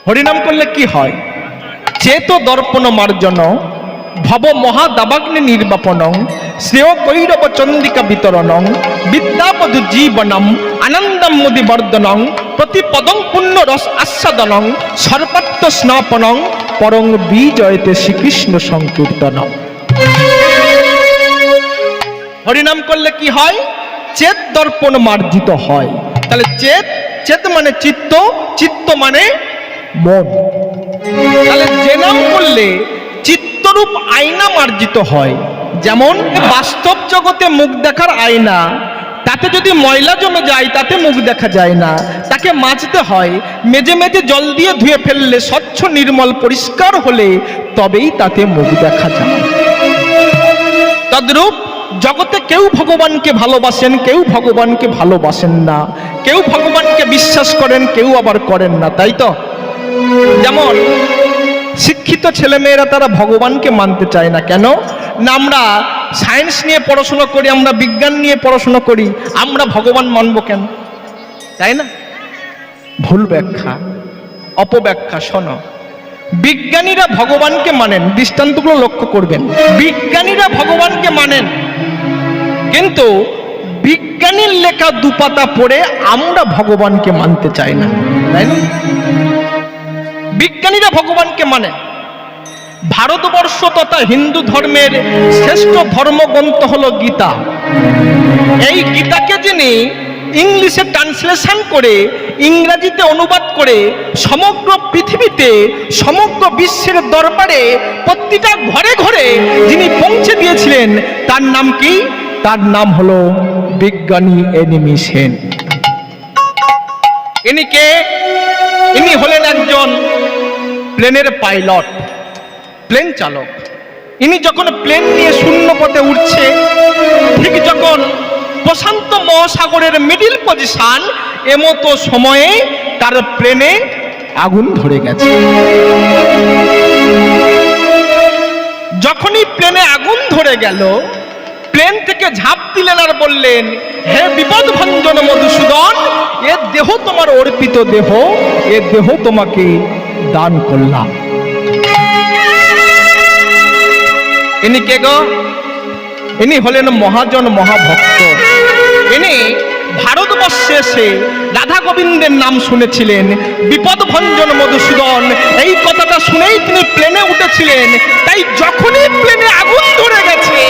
হরিনাম করলে কি হয়? চেত দর্পণ মার্জন ভব মহাদাবাগ্নি নির্বাপনং শ্রেয় কৈরব চন্দিকা বিতরণং বিদ্যাপদু জীবনম আনন্দম মুদি বর্ধনং প্রতিপদং পুণ্য রস আস্বাদনং সর্বাত্ম স্নাপনং পরং বিজয়তে শ্রীকৃষ্ণ সংকীর্তনম। হরিনাম করলে কি হয়? চেত দর্পণ মার্জিত হয়। তাহলে চেত মানে চিত্ত, চিত্ত মানে মন। তাহলে যে নাম করলে চিত্তরূপ আয়না মার্জিত হয়। যেমন বাস্তব জগতে মুখ দেখার আয়না, তাতে যদি ময়লা জমে যায় তাতে মুখ দেখা যায় না, তাকে মাজতে হয়। মেজে মেজে জল দিয়ে ধুয়ে ফেললে স্বচ্ছ নির্মল পরিষ্কার হলে তবেই তাতে মুখ দেখা যায়। তদ্রূপ জগতে কেউ ভগবানকে ভালোবাসেন, কেউ ভগবানকে ভালোবাসেন না, কেউ ভগবানকে বিশ্বাস করেন, কেউ আবার করেন না, তাই তো? যেমন শিক্ষিত ছেলেমেয়েরা তারা ভগবানকে মানতে চায় না। কেন না? আমরা সায়েন্স নিয়ে পড়াশোনা করি, আমরা বিজ্ঞান নিয়ে পড়াশোনা করি, আমরা ভগবান মানবো কেন? তাই না? ভুল ব্যাখ্যা, অপব্যাখ্যা। শোনো, বিজ্ঞানীরা ভগবানকে মানেন, দৃষ্টান্তগুলো লক্ষ্য করবেন। বিজ্ঞানীরা ভগবানকে মানেন, কিন্তু বিজ্ঞানীর লেখা দুপাতা পড়ে আমরা ভগবানকে মানতে চাই না, তাই না? বিজ্ঞানীরা ভগবানকে মানে। ভারতবর্ষ তথা হিন্দু ধর্মের শ্রেষ্ঠ ধর্মগ্রন্থ হলো গীতা। এই গীতাকে যিনি ইংলিশে ট্রান্সলেশন করে ইংরেজিতে অনুবাদ করে সমগ্র পৃথিবীতে, সমগ্র বিশ্বের দরবারে, প্রতিটা ঘরে ঘরে যিনি পৌঁছে দিয়েছিলেন, তার নাম কি? তার নাম হলো বিজ্ঞানী এনিমি সেন। ইনি কে? ইনি হলেন একজন প্লেনের পাইলট, প্লেন চালক। ইনি যখন প্লেন নিয়ে শূন্য পথে উঠছে, ঠিক যখন প্রশান্ত মহাসাগরের মিডিল পজিশন, এমতো সময়ে তার প্লেনে আগুন ধরে গেছে। যখনই প্লেনে আগুন ধরে গেল, প্লেন থেকে ঝাঁপ দিলেন আর বললেন, হে বিপদ ভঞ্জন মধুসূদন, এ দেহ তোমার অর্পিত দেহ, এ দেহ তোমাকে দান করলাম। ইনি কে গো? ইনি হলেন মহাজন, মহাভক্ত। ইনি ভারতবর্ষে এসে রাধা গোবিন্দের নাম শুনেছিলেন, বিপদ ভঞ্জন মধুসূদন, এই কথাটা শুনেই তিনি প্লেনে উঠেছিলেন। তাই যখনই প্লেনে আগুন ধরে গেছে,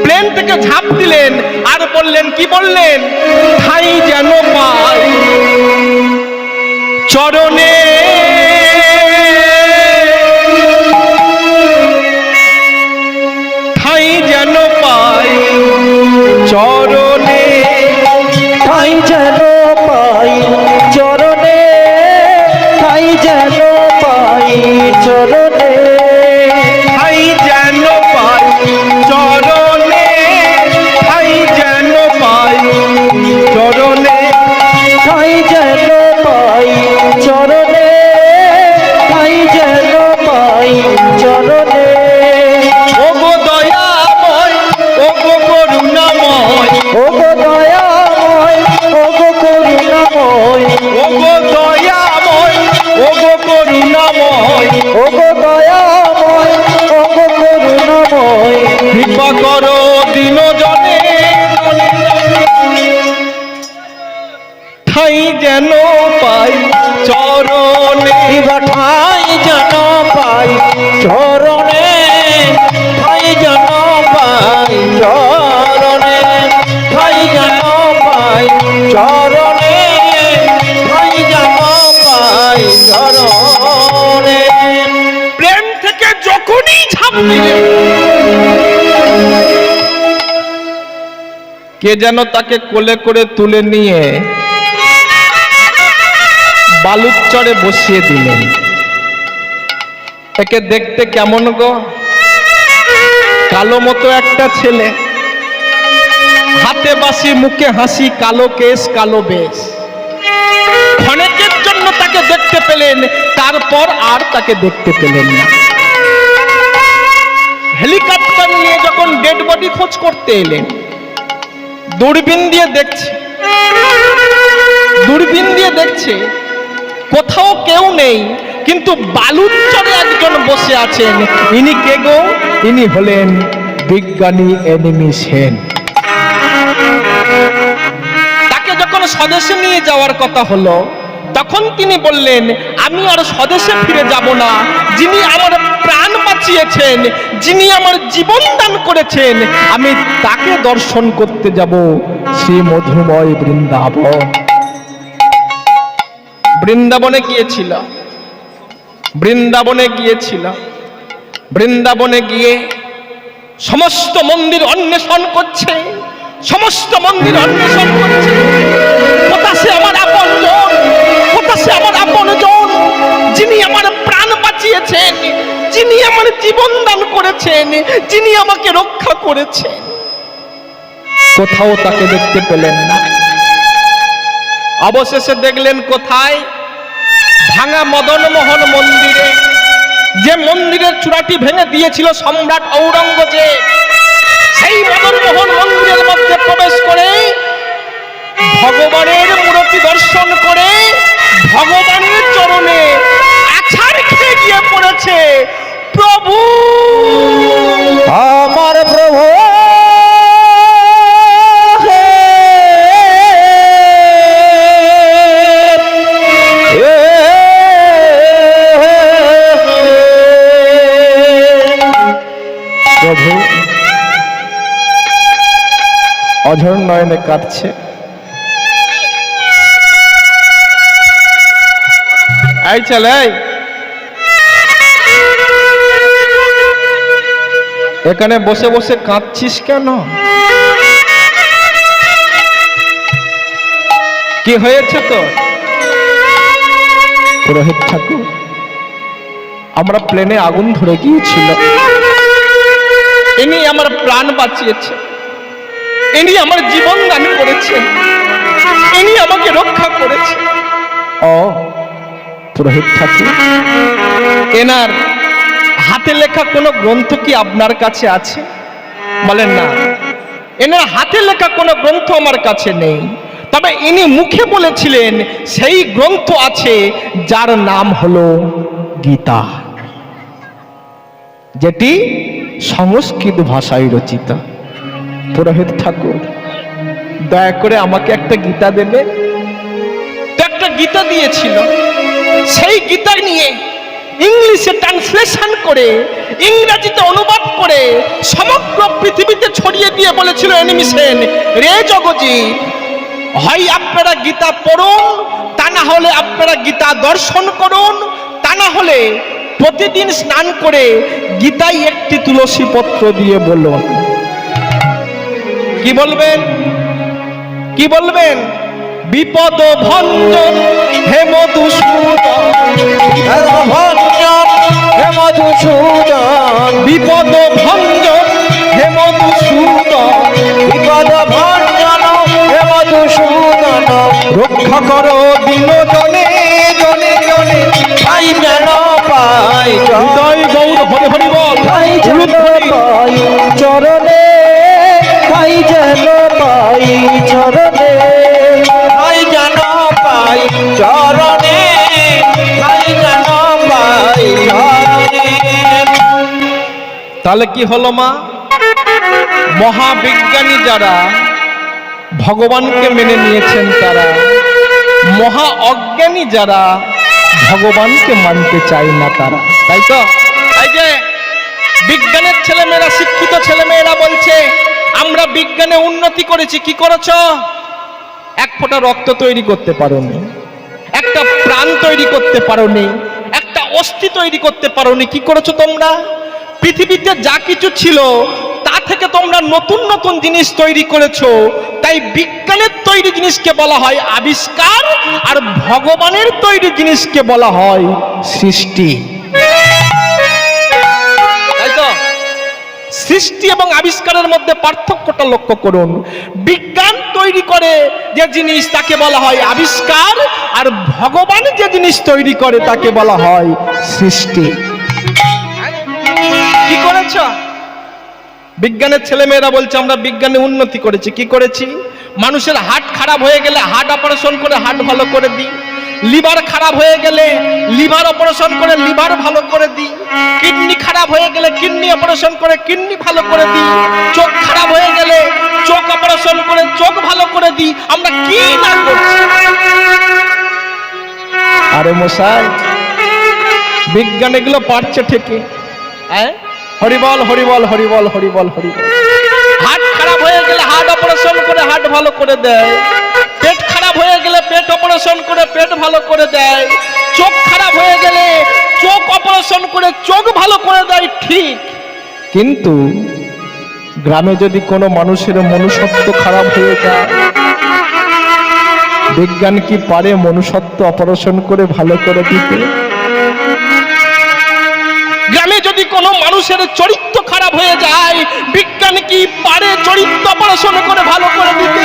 প্লেন থেকে ঝাঁপ দিলেন আর বললেন, কি বললেন? ঠাই যেন পাই চরণে, ঠাই যেন পাই চরণে, ঠাই যেন পাই চরণে, ঠাই যেন পাই চরণে, ঠাই যেন পাই চরণে, ঠাই যেন পাই চরণে, ঠাই যেন পাই চরণে, ঠাই যেন পাই চরণে। ওগো দয়াময়, ওগো করুণাময়, ওগো দয়াময়, ওগো করুণাময়, ওগো দয়াময়, ওগো করুণাময়, ওগো দয়াময়, ওগো করুণাময়, কৃপা করো দিনজনে, ঠাই যেন পাই চরণে, ঠাই যেন পাই চরণে, ঠাই যেন পাই চরণে, ঠাই যেন পাই চরণে, ঠাই যেন পাই চরণে। প্লেন থেকে যখনই ঝাঁপ দিলেন, কে যেন তাকে কোলে করে তুলে নিয়ে বালুচরে বসিয়ে দিলেন। একে দেখতে কেমন গো? কালো মতো একটা ছেলে, হাতে বাঁশি, মুখে হাসি, কালো কেশ, কালো বেশ। ক্ষণেকের জন্য তাকে দেখতে পেলেন, তারপর আর তাকে দেখতে পেলেন না। হেলিকপ্টার নিয়ে যখন ডেড বডি খোঁজ করতে এলেন, দূরবীন দিয়ে দেখছে, দূরবীন দিয়ে দেখছে কোথাও কেউ নেই, কিন্তু বালুর চরে একজন বসে আছেন। ইনি কে গো? ইনি হলেন বিজ্ঞানী এনিমি সেন। তাকে যখন স্বদেশে নিয়ে যাওয়ার কথা হলো, তখন তিনি বললেন, আমি আর স্বদেশে ফিরে যাব না। যিনি আমার প্রাণ বাঁচিয়েছেন, যিনি আমার জীবন দান করেছেন, আমি তাকে দর্শন করতে যাব শ্রী মধুময় বৃন্দাবন। বৃন্দাবনে গিয়েছিল, বৃন্দাবনে গিয়েছিল। বৃন্দাবনে গিয়ে সমস্ত মন্দির অন্বেষণ করছে, সমস্ত মন্দির অন্বেষণ করছে। কোথা সে আমার আপনজন, কোথা সে আমার আপনজন, যিনি আমার প্রাণ বাঁচিয়েছেন, যিনি আমার জীবন দান করেছেন, যিনি আমাকে রক্ষা করেছেন। কোথাও তাকে দেখতে পেলেন না। অবশেষে দেখলেন কোথায়? ভাঙা মদনমোহন মন্দিরে, যে মন্দিরের চূড়াটি ভেঙে দিয়েছিল সম্রাট ঔরঙ্গজেব। সেই মদনমোহন মন্দিরের মধ্যে প্রবেশ করে ভগবানের মূর্তি দর্শন করে ভগবানের চরণে আছাড় খেয়ে গিয়ে পড়েছে, প্রভু আমার প্রভু প্রভু অঝর নয়নে কাঁদছে। এই চলে, এখানে বসে বসে কাঁদছিস কেন? কি হয়েছে তো? পুরোহিত ঠাকুর, আমরা প্লেনে আগুন ধরে গিয়েছিল, ইনি আমার প্রাণ বাঁচিয়েছে, ইনি আমার জীবন দান করেছেন, ইনি আমাকে রক্ষা করেছে। ও পুরোহিত ঠাকুর, এনার হাতে লেখা কোনো গ্রন্থ কি আপনার কাছে আছে? বলেন না, এনার হাতে লেখা কোনো গ্রন্থ আমার কাছে নেই, তবে ইনি মুখে বলেছিলেন সেই গ্রন্থ আছে, যার নাম হলো গীতা, যেটি সংস্কৃত ভাষায় রচিত। পুরোহিত ঠাকুর, দয়া করে আমাকে একটা গীতা দেবে। তো একটা গীতা দিয়েছিল, সেই গীতা নিয়ে ইংলিশে ট্রান্সলেশন করে ইংরেজিতে অনুবাদ করে সমগ্র পৃথিবীতে ছড়িয়ে দিয়ে বলেছিল এনিমি সেন, রে জগজিৎ, হয় আপনারা গীতা পড়ুন, তা না হলে আপনারা গীতা দর্শন করুন, তা না হলে প্রতিদিন স্নান করে গীতায় একটি তুলসী পত্র দিয়ে বলুন। কি বলবেন? কি বলবেন? বিপদ ভঞ্জন হে মধুসূদন, হে মধুসূদন, বিপদ ভঞ্জন হে মধুসূদন, বিপদ ভঞ্জন হে মধুসূদন, রক্ষা করো দিন জনে জনে জনে, পাই যেন পাই হৃদয় গৌর হরি হরি বল, পাই যেন পাই চরণে, পাই যেন পাই চরণে, পাই যেন পাই চরণে, পাই যেন পাই চরণে। তাহলে কি হলো মা? মহাবিজ্ঞানী যারা ভগবানকে মেনে নিয়েছেন, তারা মহা অজ্ঞানী যারা ভগবানকে মানতে চায় না তারা, তাই তো? এই যে বিজ্ঞানের ছেলেমেয়েরা, শিক্ষিত ছেলেমেয়েরা বলছে আমরা বিজ্ঞানে উন্নতি করেছি। কি করেছ? এক ফোঁটা রক্ত তৈরি করতে পারোনি, একটা প্রাণ তৈরি করতে পারোনি, একটা অস্থি তৈরি করতে পারোনি। কি করেছো তোমরা? পৃথিবীতে যা কিছু ছিল তা থেকে তোমরা নতুন নতুন জিনিস তৈরি করেছো। তাই বিজ্ঞানের তৈরি জিনিসকে বলা হয় আবিষ্কার, আর ভগবানের তৈরি জিনিসকে বলা হয় সৃষ্টি, তাই তো? সৃষ্টি এবং আবিষ্কারের মধ্যে পার্থক্যটা লক্ষ্য করুন। বিজ্ঞান তৈরি করে যে জিনিস তাকে বলা হয় আবিষ্কার, আর ভগবান যে জিনিস তৈরি করে তাকে বলা হয় সৃষ্টি। কি করেছ? বিজ্ঞানের ছেলেমেয়েরা বলছে আমরা বিজ্ঞানে উন্নতি করেছি। কি করেছি? মানুষের হার্ট খারাপ হয়ে গেলে হার্ট অপারেশন করে হার্ট ভালো করে দিই, লিভার খারাপ হয়ে গেলে লিভার অপারেশন করে লিভার ভালো করে দিই, কিডনি খারাপ হয়ে গেলে কিডনি অপারেশন করে কিডনি ভালো করে দিই, চোখ খারাপ হয়ে গেলে চোখ অপারেশন করে চোখ ভালো করে দিই। আমরা কি না করছি? আরে মশাই, বিজ্ঞান এগুলো পারছে ঠিকই, হ্যাঁ, হরিবল হরিবল হরিবল হরিবল হরিবল। হার্ট খারাপ হয়ে গেলে হার্ট অপারেশন করে হার্ট ভালো করে দেয়, পেট খারাপ হয়ে গেলে পেট অপারেশন করে পেট ভালো করে দেয়, চোখ খারাপ হয়ে গেলে চোখ অপারেশন করে চোখ ভালো করে দেয়, ঠিক। কিন্তু গ্রামে যদি কোনো মানুষের মনুষ্যত্ব খারাপ হয়ে যায়, বিজ্ঞান কি পারে মনুষ্যত্ব অপারেশন করে ভালো করে দিতে? গ্রামে যদি কোনো মানুষের চরিত্র খারাপ হয়ে যায়, বিজ্ঞান কি পারে চরিত্র অপারেশন করে ভালো করে দিতে?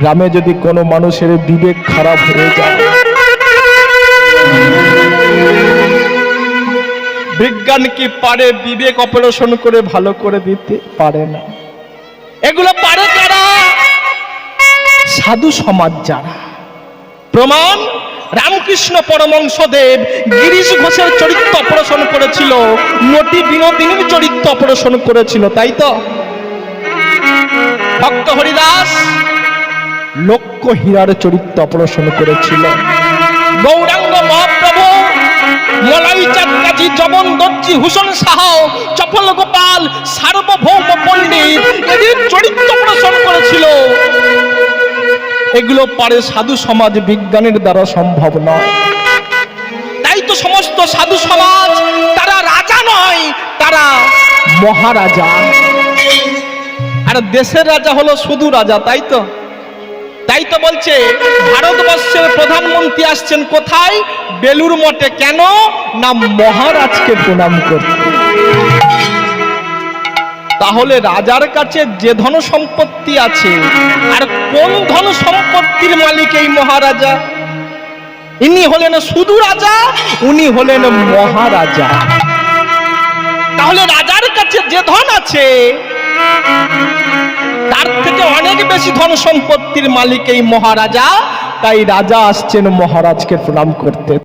গ্রামে যদি কোনো মানুষের বিবেক খারাপ হয়ে যায়, বিজ্ঞান কি পারে বিবেক অপারেশন করে ভালো করে দিতে? পারে না। এগুলো পারে কারা? সাধু সমাজ যারা। প্রমাণ, রামকৃষ্ণ পরমহংসদেব গিরিশ ঘোষের চরিত্র অপারেশন করেছিল, নটি বিনোদিনীর চরিত্র অপারেশন করেছিল, তাই তো? ভক্ত হরিদাস লক্ষ্য হীরার চরিত্র অপারেশন করেছিল। গৌরাঙ্গ মহাপ্রভু, মলাই চাঁদ কাজী, জবন দর্জি, হুসেন শাহ, চপল গোপাল, সার্বভৌম পণ্ডিত এদের চরিত্র অপারেশন করেছিল। এগুলো পারে সাধু সমাজ, বিজ্ঞানের দ্বারা সম্ভব নয়। তাই তো সমস্ত সাধু সমাজ তারা রাজা নয়, তারা মহারাজা। আর দেশের রাজা হলো শুধু রাজা, তাই তো? তাই তো বলছে ভারতবর্ষের প্রধানমন্ত্রী আসছেন কোথায়? বেলুর মঠে। কেন? না মহারাজকে প্রণাম করতে। তাহলে রাজার কাছে যে ধন সম্পত্তি আছে, আর কোন ধন সম্পত্তির মালিক এই মহারাজা? ইনি হলেন শুধু রাজা, উনি হলেন মহারাজা। তাহলে রাজার কাছে যে ধন আছে তার থেকে অনেক বেশি ধন সম্পত্তির মালিক এই মহারাজা। তাই রাজা আসছেন মহারাজকে প্রণাম করতে।